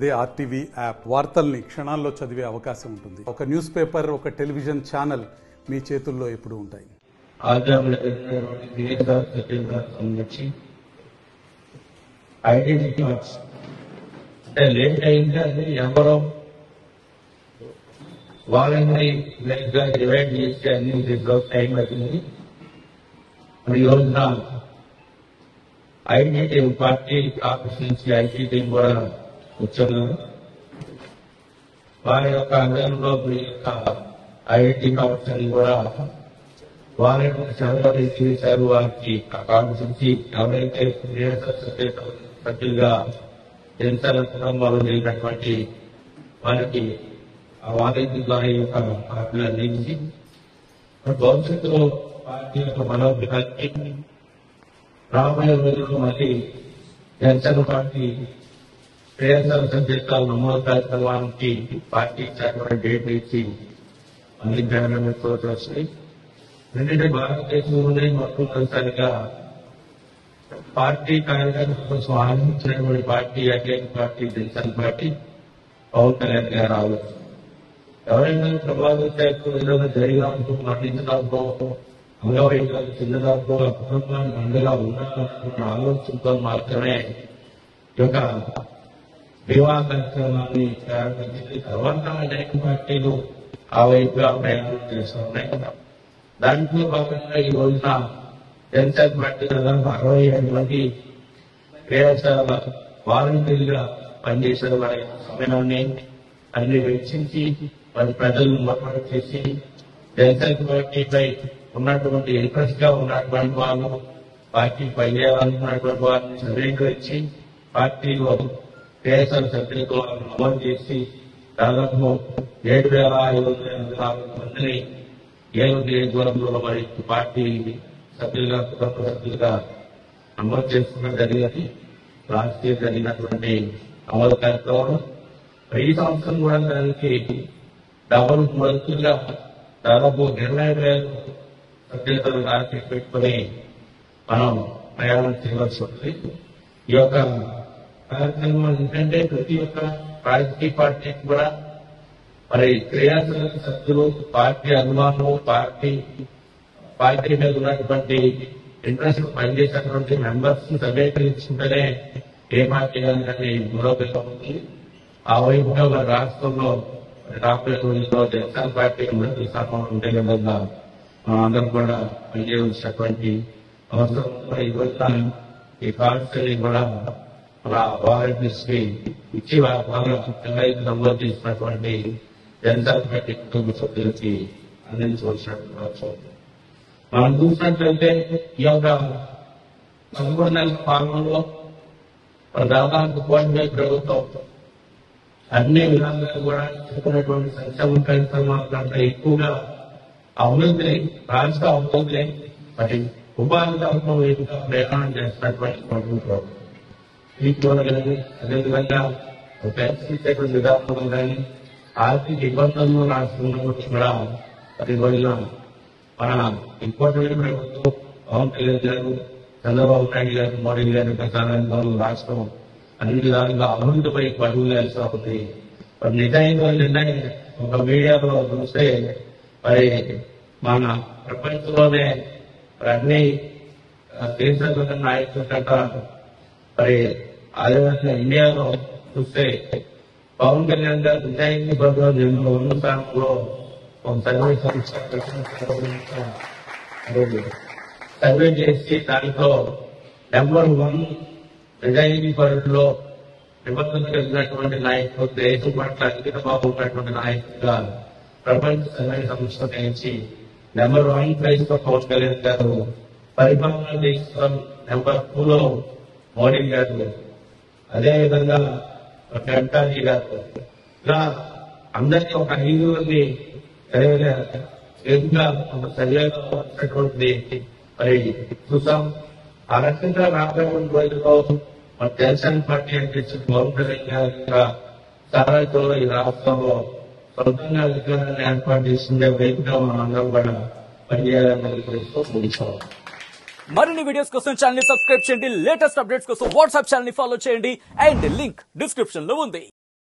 They RTV app వార్తల్ని క్షణాల్లో చదివే అవకాశం ఉంటుంది. ఒక న్యూస్ పేపర్, ఒక టెలివిజన్ ఛానల్ మీ చేతుల్లో ఎప్పుడూ ఉంటాయి. ఐడెంటిటీ అంటే లేట్ అయింది, ఎవరో వాళ్ళని గా డివైడ్ చేసి అన్ని టైం పడుతుంది. ఈ రోజున ఐడెంటిటీ పార్టీ ఆఫీస్ నుంచి ఐటీ కూడా కూర్చున్నారు. వారి యొక్క ఆధ్వర్యంలో ఐఐటి కావాల్సింది కూడా వారి చదవని చేశారు. వారికి ఆకాంక్షించి ఎవరైతే సభ్యులుగా జనసేన వాళ్ళు జరిగినటువంటి వారికి ఆ వారికి ద్వారా యొక్క పార్టీలు అందించి భవిష్యత్తులో పార్టీ యొక్క మనోభివృద్ధి రాబోయే రోజుల్లో మళ్ళీ జనసేన పార్టీ ప్రియాంకర్ సందేశాలు నమోదు కార్యక్రమానికి పార్టీ ఇచ్చినటువంటి డేట్ ఇచ్చి అందించాలని వస్తాయి. ఎందుకంటే భారతదేశంలోనే మొట్టమొదటిసారిగా పార్టీ కార్యక్రమం కోసం ఆరంభించినటువంటి పార్టీ అఖిల పార్టీ జనసేన పార్టీ పవన్ కళ్యాణ్ గారు రావచ్చు. ఎవరైనా ప్రభావితం జరిగా నటించడంతో అంగవైకల్యం చెందడంతో కుటుంబాన్ని అండగా ఉండాలనుకున్న ఆలోచనతో మాత్రమే యొక్క వివాహ కార్యక్రమాన్ని ప్రారంభించింది. తర్వాత అనేక పార్టీలు ఆ వైపుగా ప్రయాణం చేస్తున్నాయి. దాంట్లో భాగంగా ఈ రోజున జనసేన పార్టీ 67 మంది క్రియాశాల వాలంటీర్లుగా పనిచేసిన వారి సమయాన్ని అన్ని వెచ్చించి వారి ప్రజలను మొట్టమొదటి చేసి జనసేన పార్టీపై ఉన్నటువంటి ఇంట్రెస్ట్ గా ఉన్నటువంటి వాళ్ళు పార్టీ పనిచేయాలనుకున్నటువంటి వారిని సమీకరించి పార్టీలో కేసీఆర్ సభ్యులతో నమోదు చేసి దాదాపు 7,504 మందిని 7 నియోజకవర్గంలో మరి పార్టీ సభ్యులుగా కుటుంబ సభ్యులుగా నమోదు చేసుకోవడం జరిగింది. రాష్ట్రీయ జరిగినటువంటి అమలు కార్యక్రమం ఈ సంవత్సరం కూడా దానికి డబుల్ మంత్రులుగా దాదాపు 20,000 సభ్యులతో రాష్ట్రీయ పెట్టుకుని మనం ప్రయాణం చేయవలసి ఉంది. ఈ యొక్క కార్యక్రమం ఏంటంటే ప్రతి ఒక్క రాజకీయ పార్టీకి కూడా మరి క్రియాశీలక సభ్యులు, పార్టీ అభిమానులు, పార్టీ మీద ఉన్నటువంటి ఇంట్రెస్ట్ పనిచేసినటువంటి మెంబర్స్ సమీకరించుకుంటేనే ఏ పార్టీ కానీ బలోపేతం ఉంది. ఆ వైపుగా మన రాష్ట్రంలో రాబోయే రోజుల్లో జనసేన పార్టీ ముందుకు సాగం ఉండే విధంగా మనం అందరం కూడా పనిచేయాల్సినటువంటి అవసరం. ఈ కాన్స్టిట్యూషన్ కూడా వారికి ఇచ్చి వారి నమోదు చేసినటువంటి జనసేన పార్టీ కుటుంబ సభ్యులకి అందించవలసినటువంటి అవసరం. మనం చూసినట్లయితే ఈ యొక్క 13 నెలల పాలనలో దాదాపు కోటి ప్రభుత్వం అన్ని విధాలుగా కూడా చెప్పినటువంటి సంక్షేమ కార్యక్రమాల కంటే ఎక్కువగా అభివృద్ధిని, రాష్ట్ర అభివృద్ధిని మరి ఉపాధి కల్పన వైపుగా ప్రయాణం చేస్తున్నటువంటి ప్రభుత్వం ఈ చూడగలిగి అదేవిధంగా పెన్షన్ విధానం కానీ ఆర్థిక ఇబ్బందులను రాష్ట్రంలో కూడా ప్రతి రోజున మన ఇంపార్టెంట్ ప్రభుత్వం పవన్ కళ్యాణ్ గారు, చంద్రబాబు నాయుడు గారు, మోడీ గారి ప్రధానంగా రాష్ట్రం అన్ని విధాలుగా అభివృద్ధిపై పడుగు వేస్తుంది. మరి నిజాయితీ నిర్ణయం ఒక మీడియాలో చూస్తే మరి మన ప్రపంచంలోనే అన్ని దేశాల నాయకుల కంటే మరి అదేవిధంగా ఇండియాలో చూస్తే పవన్ కళ్యాణ్ గారు నిజాయితీ పద్ధతిలో ఉన్న స్థానంలో ఒక సర్వే చేసి దాంట్లో నెంబర్ 1 నిజాయితీ పద్ధతిలో నిబంధనలు కలిగినటువంటి నాయకులు, దేశం పట్ల అంకితభావం ఉన్నటువంటి నాయకులుగా ప్రపంచ సర్వే సంస్థ నుంచి నెంబర్ 1 ప్రైజ్ తో పవన్ కళ్యాణ్ గారు, పరిపాలన దేశం నెంబర్ 2లో మోడీ గారు, అదేవిధంగా గడ్కరీ గారు, ఇలా అందరికీ ఒక 5 మంది సర్వేటువంటి మరి చూసాం. ఆ రకంగా రాబోయే రోజుల్లో మన జనసేన పార్టీ అధ్యక్షుడు పవన్ కళ్యాణ్ గారి సహాయంతో ఈ రాష్ట్రంలో సొంతంగా అధికారాన్ని ఏర్పాటు చేస్తుండే వైపుగా మనం అందరం కూడా పనిచేయాలని ముగించాం. మరిన్ని వీడియోస్ కోసం ఛానల్ ని సబ్స్క్రైబ్ చేయండి. లేటెస్ట్ అప్డేట్స్ కోసం వాట్సాప్ ఛానల్ ని ఫాలో చేయండి. అండ్ లింక్ డిస్క్రిప్షన్ లో ఉంది.